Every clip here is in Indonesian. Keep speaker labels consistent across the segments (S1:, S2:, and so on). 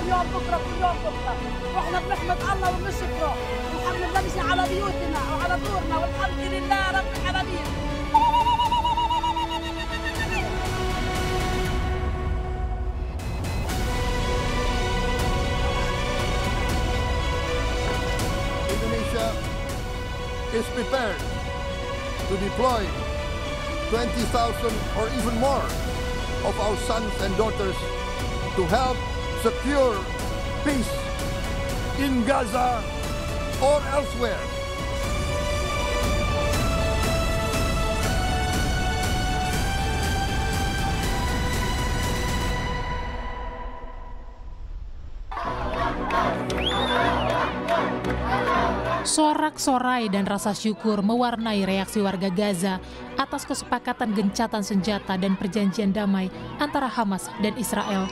S1: يوم بكره كل يوم بكره، واحنا بنحمد الله وبنشكره، الحمد لله نحن على بيوتنا وعلى دورنا والحمد لله رب العالمين.
S2: Indonesia is prepared to deploy 20,000 or even more of our sons and daughters to help secure peace in Gaza or elsewhere.
S3: Sorak-sorai dan rasa syukur mewarnai reaksi warga Gaza atas kesepakatan gencatan senjata dan perjanjian damai antara Hamas dan Israel.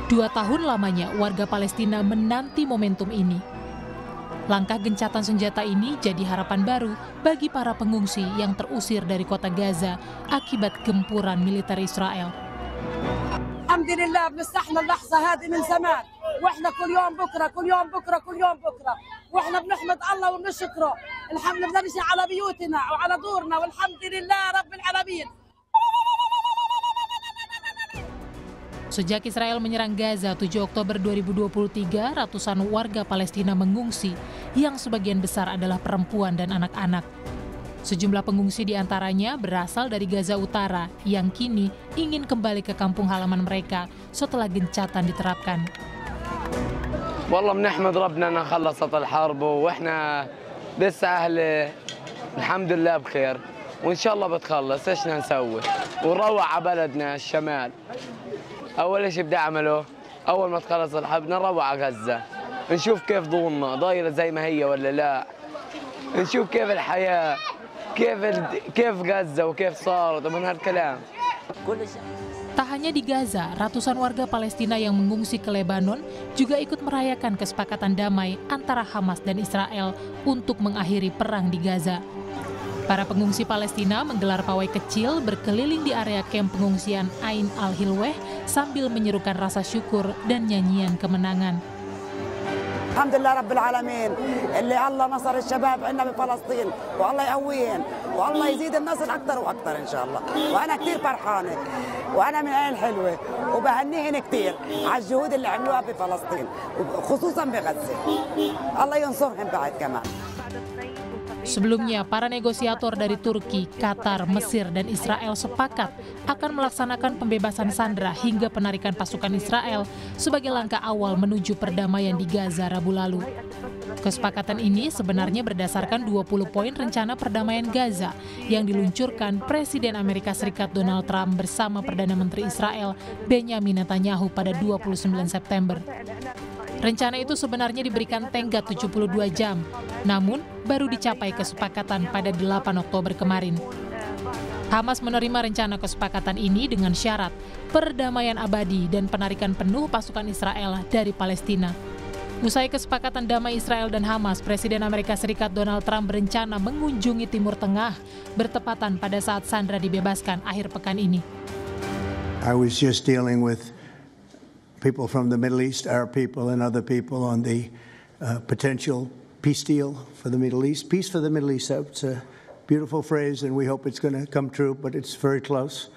S3: 2 tahun lamanya warga Palestina menanti momentum ini. Langkah gencatan senjata ini jadi harapan baru bagi para pengungsi yang terusir dari kota Gaza akibat gempuran militer Israel.
S1: Alhamdulillah بنستحمل اللحظة هذه من زمان واحنا كل يوم بكره كل يوم بكره كل يوم بكره واحنا بنحمد الله وبنشكره الحمد لله نحن على بيوتنا وعلى دورنا والحمد لله رب العالمين.
S3: Sejak Israel menyerang Gaza 7 Oktober 2023, ratusan warga Palestina mengungsi yang sebagian besar adalah perempuan dan anak-anak. Sejumlah pengungsi diantaranya berasal dari Gaza Utara yang kini ingin kembali ke kampung halaman mereka setelah gencatan diterapkan.
S4: والله بنحمد ربنا انها خلصت الحرب واحنا لسه اهل الحمد لله بخير وان شاء الله بتخلص ايش بدنا نسوي ونروح على بلدنا الشمال. اول شيء بدي اعمله اول ما تخلص الحرب بدنا نروح على غزه نشوف كيف ضونا ضايله زي ما هي ولا لا، نشوف كيف الحياه كيف غزه وكيف صارت ومن هالكلام.
S3: Tak hanya di Gaza, ratusan warga Palestina yang mengungsi ke Lebanon juga ikut merayakan kesepakatan damai antara Hamas dan Israel untuk mengakhiri perang di Gaza. Para pengungsi Palestina menggelar pawai kecil berkeliling di area kamp pengungsian Ain al-Hilweh sambil menyerukan rasa syukur dan nyanyian kemenangan.
S5: Alhamdulillah Rabbil Alamin اللي الله نصر الشباب عندنا بفلسطين والله يقويهم والله يزيد النصر أكثر وأكثر إن شاء الله. وأنا كثير فرحانة وأنا من عين الحلوة وبهنيهن كثير على الجهود اللي عملوها بفلسطين خصوصا بغزة. الله ينصرهم بعد كمان.
S3: Sebelumnya, para negosiator dari Turki, Qatar, Mesir, dan Israel sepakat akan melaksanakan pembebasan sandera hingga penarikan pasukan Israel sebagai langkah awal menuju perdamaian di Gaza Rabu lalu. Kesepakatan ini sebenarnya berdasarkan 20 poin rencana perdamaian Gaza yang diluncurkan Presiden Amerika Serikat Donald Trump bersama Perdana Menteri Israel Benjamin Netanyahu pada 29 September. Rencana itu sebenarnya diberikan tenggat 72 jam, namun baru dicapai kesepakatan pada 8 Oktober kemarin. Hamas menerima rencana kesepakatan ini dengan syarat perdamaian abadi dan penarikan penuh pasukan Israel dari Palestina. Usai kesepakatan damai Israel dan Hamas, Presiden Amerika Serikat Donald Trump berencana mengunjungi Timur Tengah bertepatan pada saat sandera dibebaskan akhir pekan ini.
S6: I was just dealing with people from the Middle East, Arab people and other people on the potential peace deal for the Middle East. Peace for the Middle East, that's a beautiful phrase and we hope it's going to come true, but it's very close.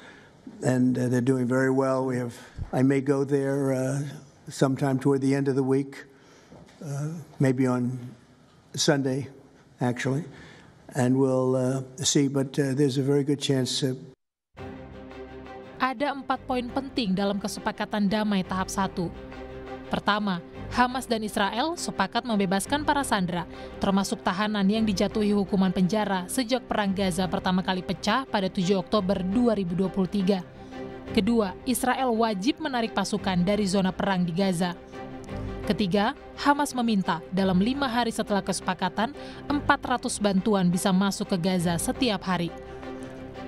S6: And they're doing very well. I may go there sometime toward the end of the week, maybe on Sunday, actually. And we'll see, but there's a very good chance.
S3: Ada 4 poin penting dalam kesepakatan damai tahap 1. Pertama, Hamas dan Israel sepakat membebaskan para sandera, termasuk tahanan yang dijatuhi hukuman penjara sejak Perang Gaza pertama kali pecah pada 7 Oktober 2023. Kedua, Israel wajib menarik pasukan dari zona perang di Gaza. Ketiga, Hamas meminta dalam 5 hari setelah kesepakatan, 400 bantuan bisa masuk ke Gaza setiap hari.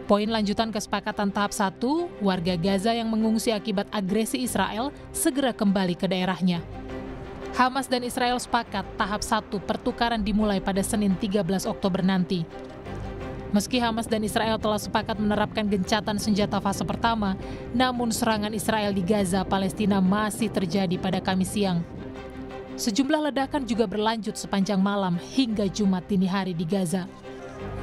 S3: Poin lanjutan kesepakatan tahap 1, warga Gaza yang mengungsi akibat agresi Israel segera kembali ke daerahnya. Hamas dan Israel sepakat tahap 1 pertukaran dimulai pada Senin 13 Oktober nanti. Meski Hamas dan Israel telah sepakat menerapkan gencatan senjata fase pertama, namun serangan Israel di Gaza, Palestina masih terjadi pada Kamis siang. Sejumlah ledakan juga berlanjut sepanjang malam hingga Jumat dini hari di Gaza.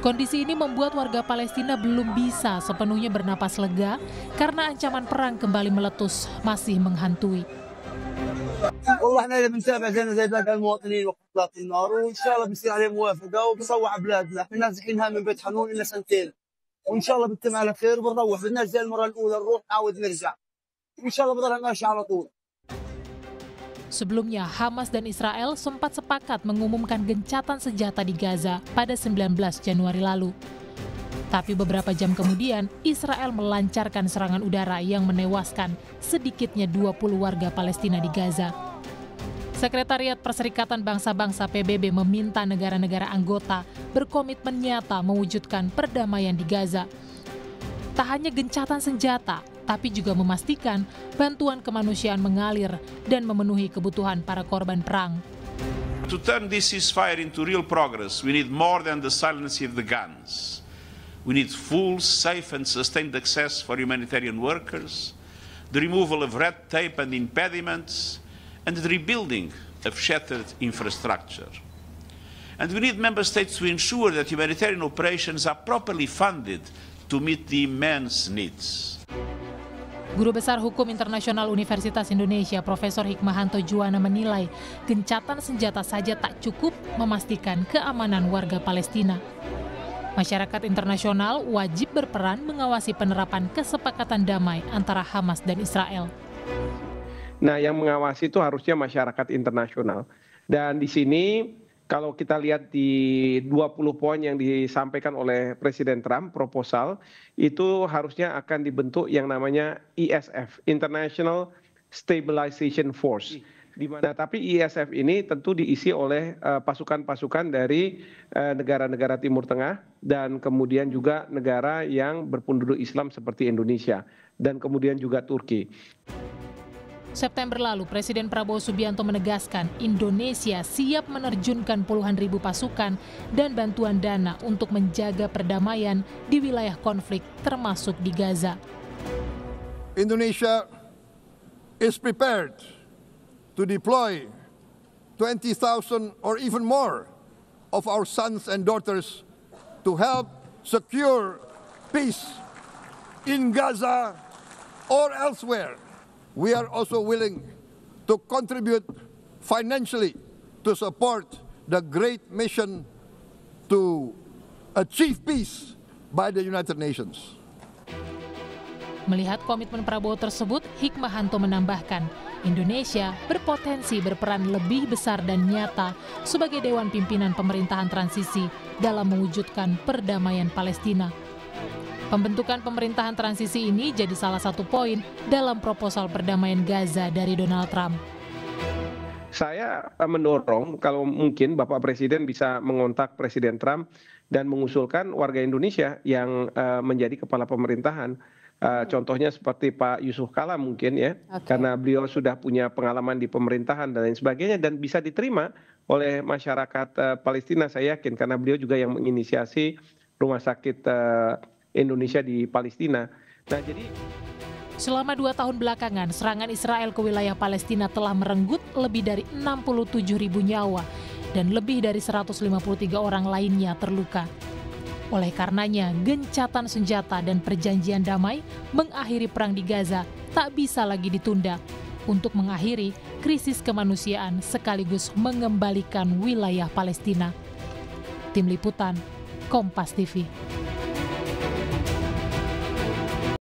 S3: Kondisi ini membuat warga Palestina belum bisa sepenuhnya bernapas lega karena ancaman perang kembali meletus masih menghantui.
S7: والله احنا اللي بنتابع زينا زي باقي المواطنين وقطات النار وان شاء الله بيصير عليه موافقه وبصوع بلادنا، احنا نازحينها من بيت حنون لنا سنتين وان شاء الله بتتم على خير وبنروح، بدناش زي المره الاولى نروح نعاود نرجع وان شاء الله بضلها ماشي على طول.
S3: Sebelumnya, Hamas dan Israel sempat sepakat mengumumkan gencatan senjata di Gaza pada 19 Januari lalu. Tapi beberapa jam kemudian, Israel melancarkan serangan udara yang menewaskan sedikitnya 20 warga Palestina di Gaza. Sekretariat Perserikatan Bangsa-Bangsa PBB meminta negara-negara anggota berkomitmen nyata mewujudkan perdamaian di Gaza. Tak hanya gencatan senjata, tapi juga memastikan bantuan kemanusiaan mengalir dan memenuhi kebutuhan para korban perang.
S8: To turn this ceasefire into real progress, we need more than the silencing of the guns. We need full, safe and sustained access for humanitarian workers, the removal of red tape and impediments, and the rebuilding of shattered infrastructure. And we need member states to ensure that humanitarian operations are properly funded to meet the immense needs.
S3: Guru Besar Hukum Internasional Universitas Indonesia, Profesor Hikmahanto Juwana menilai gencatan senjata saja tak cukup memastikan keamanan warga Palestina. Masyarakat internasional wajib berperan mengawasi penerapan kesepakatan damai antara Hamas dan Israel.
S9: Nah, yang mengawasi itu harusnya masyarakat internasional. Dan di sini kalau kita lihat di 20 poin yang disampaikan oleh Presiden Trump, proposal, itu harusnya akan dibentuk yang namanya ISF, International Stabilization Force. Tapi ISF ini tentu diisi oleh pasukan-pasukan dari negara-negara Timur Tengah dan kemudian juga negara yang berpenduduk Islam seperti Indonesia dan kemudian juga Turki.
S3: September lalu, Presiden Prabowo Subianto menegaskan Indonesia siap menerjunkan puluhan ribu pasukan dan bantuan dana untuk menjaga perdamaian di wilayah konflik termasuk di Gaza.
S2: Indonesia is prepared to deploy 20,000 or even more of our sons and daughters to help secure peace in Gaza or elsewhere. We are also willing to contribute financially to support the great mission to achieve peace by the United Nations.
S3: Melihat komitmen Prabowo tersebut, Hikmahanto menambahkan, Indonesia berpotensi berperan lebih besar dan nyata sebagai Dewan Pimpinan Pemerintahan Transisi dalam mewujudkan perdamaian Palestina. Pembentukan pemerintahan transisi ini jadi salah satu poin dalam proposal perdamaian Gaza dari Donald Trump.
S9: Saya mendorong kalau mungkin Bapak Presiden bisa mengontak Presiden Trump dan mengusulkan warga Indonesia yang menjadi kepala pemerintahan. Contohnya seperti Pak Yusuf Kala mungkin ya, karena beliau sudah punya pengalaman di pemerintahan dan lain sebagainya dan bisa diterima oleh masyarakat Palestina, saya yakin, karena beliau juga yang menginisiasi rumah sakit Indonesia di Palestina. Nah, jadi
S3: selama 2 tahun belakangan, serangan Israel ke wilayah Palestina telah merenggut lebih dari 67.000 nyawa dan lebih dari 153 orang lainnya terluka. Oleh karenanya, gencatan senjata dan perjanjian damai mengakhiri perang di Gaza tak bisa lagi ditunda untuk mengakhiri krisis kemanusiaan sekaligus mengembalikan wilayah Palestina. Tim Liputan, Kompas TV.